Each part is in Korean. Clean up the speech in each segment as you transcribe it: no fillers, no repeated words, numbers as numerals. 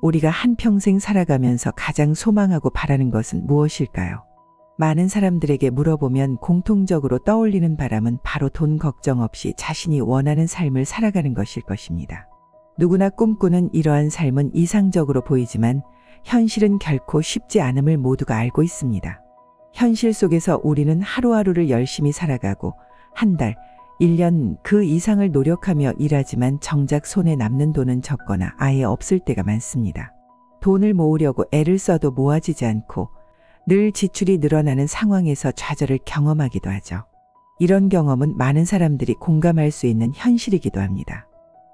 우리가 한평생 살아가면서 가장 소망하고 바라는 것은 무엇일까요? 많은 사람들에게 물어보면 공통적으로 떠올리는 바람은 바로 돈 걱정 없이 자신이 원하는 삶을 살아가는 것일 것입니다. 누구나 꿈꾸는 이러한 삶은 이상적으로 보이지만 현실은 결코 쉽지 않음을 모두가 알고 있습니다. 현실 속에서 우리는 하루하루를 열심히 살아가고 한 달, 1년 그 이상을 노력하며 일하지만 정작 손에 남는 돈은 적거나 아예 없을 때가 많습니다. 돈을 모으려고 애를 써도 모아지지 않고 늘 지출이 늘어나는 상황에서 좌절을 경험하기도 하죠. 이런 경험은 많은 사람들이 공감할 수 있는 현실이기도 합니다.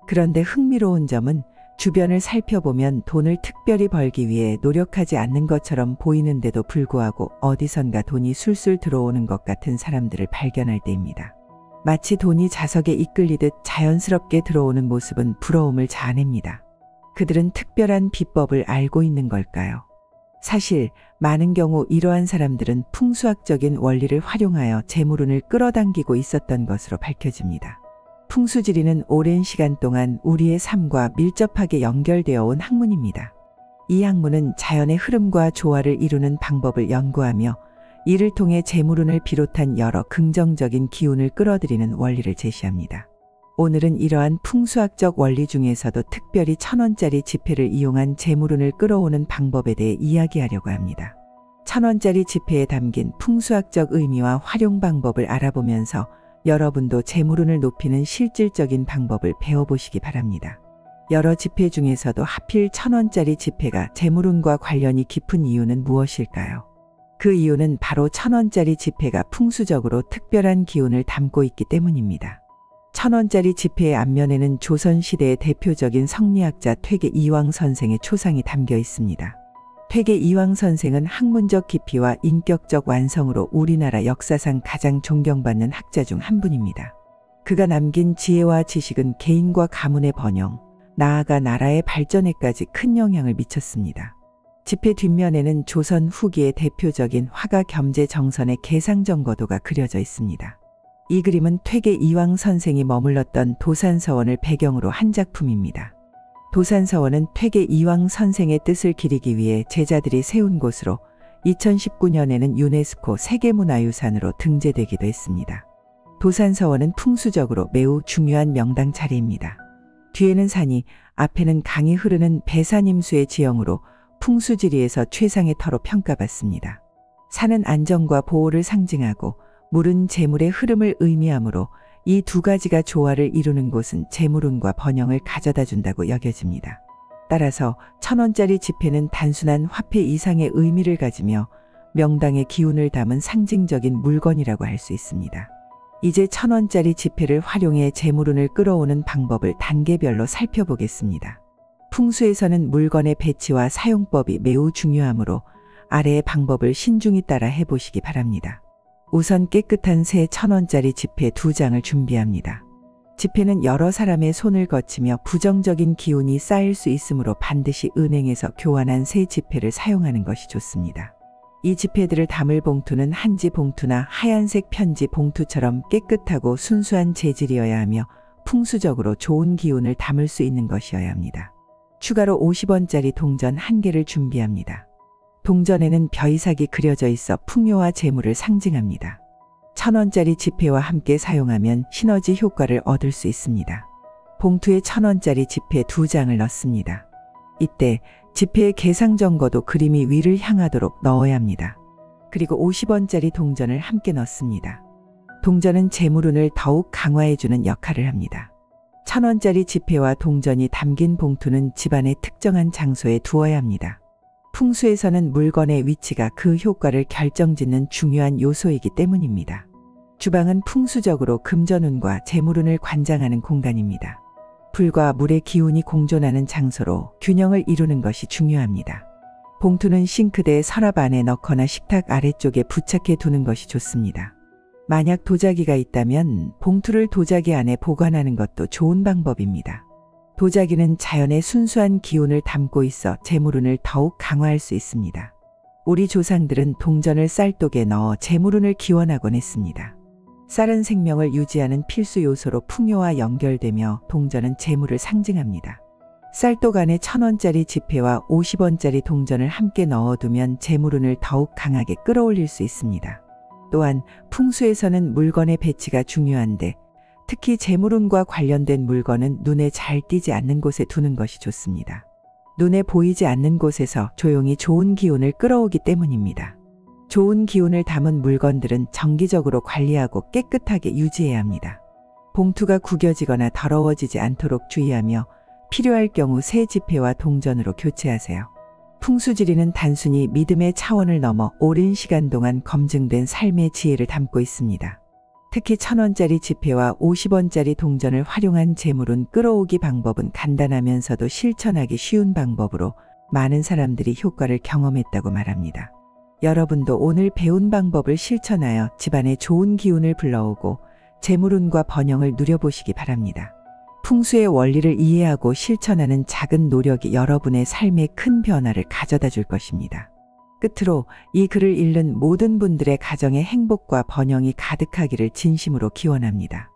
그런데 흥미로운 점은 주변을 살펴보면 돈을 특별히 벌기 위해 노력하지 않는 것처럼 보이는데도 불구하고 어디선가 돈이 술술 들어오는 것 같은 사람들을 발견할 때입니다. 마치 돈이 자석에 이끌리듯 자연스럽게 들어오는 모습은 부러움을 자아냅니다. 그들은 특별한 비법을 알고 있는 걸까요? 사실 많은 경우 이러한 사람들은 풍수학적인 원리를 활용하여 재물운을 끌어당기고 있었던 것으로 밝혀집니다. 풍수지리는 오랜 시간 동안 우리의 삶과 밀접하게 연결되어 온 학문입니다. 이 학문은 자연의 흐름과 조화를 이루는 방법을 연구하며 이를 통해 재물운을 비롯한 여러 긍정적인 기운을 끌어들이는 원리를 제시합니다. 오늘은 이러한 풍수학적 원리 중에서도 특별히 1,000원짜리 지폐를 이용한 재물운을 끌어오는 방법에 대해 이야기하려고 합니다. 1,000원짜리 지폐에 담긴 풍수학적 의미와 활용 방법을 알아보면서 여러분도 재물운을 높이는 실질적인 방법을 배워보시기 바랍니다. 여러 지폐 중에서도 하필 1,000원짜리 지폐가 재물운과 관련이 깊은 이유는 무엇일까요? 그 이유는 바로 1,000원짜리 지폐가 풍수적으로 특별한 기운을 담고 있기 때문입니다. 1,000원짜리 지폐의 앞면에는 조선시대의 대표적인 성리학자 퇴계 이황 선생의 초상이 담겨 있습니다. 퇴계 이황 선생은 학문적 깊이와 인격적 완성으로 우리나라 역사상 가장 존경받는 학자 중 한 분입니다. 그가 남긴 지혜와 지식은 개인과 가문의 번영, 나아가 나라의 발전에까지 큰 영향을 미쳤습니다. 지폐 뒷면에는 조선 후기의 대표적인 화가 겸재 정선의 개상정거도가 그려져 있습니다. 이 그림은 퇴계 이황 선생이 머물렀던 도산서원을 배경으로 한 작품입니다. 도산서원은 퇴계 이황 선생의 뜻을 기리기 위해 제자들이 세운 곳으로 2019년에는 유네스코 세계문화유산으로 등재되기도 했습니다. 도산서원은 풍수적으로 매우 중요한 명당 자리입니다. 뒤에는 산이, 앞에는 강이 흐르는 배산임수의 지형으로 풍수지리에서 최상의 터로 평가받습니다. 산은 안정과 보호를 상징하고 물은 재물의 흐름을 의미하므로 이 두 가지가 조화를 이루는 곳은 재물운과 번영을 가져다 준다고 여겨집니다. 따라서 1,000원짜리 지폐는 단순한 화폐 이상의 의미를 가지며 명당의 기운을 담은 상징적인 물건이라고 할 수 있습니다. 이제 1,000원짜리 지폐를 활용해 재물운을 끌어오는 방법을 단계별로 살펴보겠습니다. 풍수에서는 물건의 배치와 사용법이 매우 중요하므로 아래의 방법을 신중히 따라 해보시기 바랍니다. 우선 깨끗한 새 1,000원짜리 지폐 2장을 준비합니다. 지폐는 여러 사람의 손을 거치며 부정적인 기운이 쌓일 수 있으므로 반드시 은행에서 교환한 새 지폐를 사용하는 것이 좋습니다. 이 지폐들을 담을 봉투는 한지 봉투나 하얀색 편지 봉투처럼 깨끗하고 순수한 재질이어야 하며 풍수적으로 좋은 기운을 담을 수 있는 것이어야 합니다. 추가로 50원짜리 동전 1개를 준비합니다. 동전에는 벼이삭이 그려져 있어 풍요와 재물을 상징합니다. 1,000원짜리 지폐와 함께 사용하면 시너지 효과를 얻을 수 있습니다. 봉투에 1,000원짜리 지폐 2장을 넣습니다. 이때 지폐의 개상정거도 그림이 위를 향하도록 넣어야 합니다. 그리고 50원짜리 동전을 함께 넣습니다. 동전은 재물운을 더욱 강화해주는 역할을 합니다. 1,000원짜리 지폐와 동전이 담긴 봉투는 집안의 특정한 장소에 두어야 합니다. 풍수에서는 물건의 위치가 그 효과를 결정짓는 중요한 요소이기 때문입니다. 주방은 풍수적으로 금전운과 재물운을 관장하는 공간입니다. 불과 물의 기운이 공존하는 장소로 균형을 이루는 것이 중요합니다. 봉투는 싱크대 서랍 안에 넣거나 식탁 아래쪽에 부착해 두는 것이 좋습니다. 만약 도자기가 있다면 봉투를 도자기 안에 보관하는 것도 좋은 방법입니다. 도자기는 자연의 순수한 기운을 담고 있어 재물운을 더욱 강화할 수 있습니다. 우리 조상들은 동전을 쌀독에 넣어 재물운을 기원하곤 했습니다. 쌀은 생명을 유지하는 필수 요소로 풍요와 연결되며 동전은 재물을 상징합니다. 쌀독 안에 1,000원짜리 지폐와 50원짜리 동전을 함께 넣어두면 재물운을 더욱 강하게 끌어올릴 수 있습니다. 또한 풍수에서는 물건의 배치가 중요한데 특히 재물운과 관련된 물건은 눈에 잘 띄지 않는 곳에 두는 것이 좋습니다. 눈에 보이지 않는 곳에서 조용히 좋은 기운을 끌어오기 때문입니다. 좋은 기운을 담은 물건들은 정기적으로 관리하고 깨끗하게 유지해야 합니다. 봉투가 구겨지거나 더러워지지 않도록 주의하며 필요할 경우 새 지폐와 동전으로 교체하세요. 풍수지리는 단순히 믿음의 차원을 넘어 오랜 시간 동안 검증된 삶의 지혜를 담고 있습니다. 특히 1,000원짜리 지폐와 50원짜리 동전을 활용한 재물운 끌어오기 방법은 간단하면서도 실천하기 쉬운 방법으로 많은 사람들이 효과를 경험했다고 말합니다. 여러분도 오늘 배운 방법을 실천하여 집안에 좋은 기운을 불러오고 재물운과 번영을 누려보시기 바랍니다. 풍수의 원리를 이해하고 실천하는 작은 노력이 여러분의 삶에 큰 변화를 가져다 줄 것입니다. 끝으로 이 글을 읽는 모든 분들의 가정에 행복과 번영이 가득하기를 진심으로 기원합니다.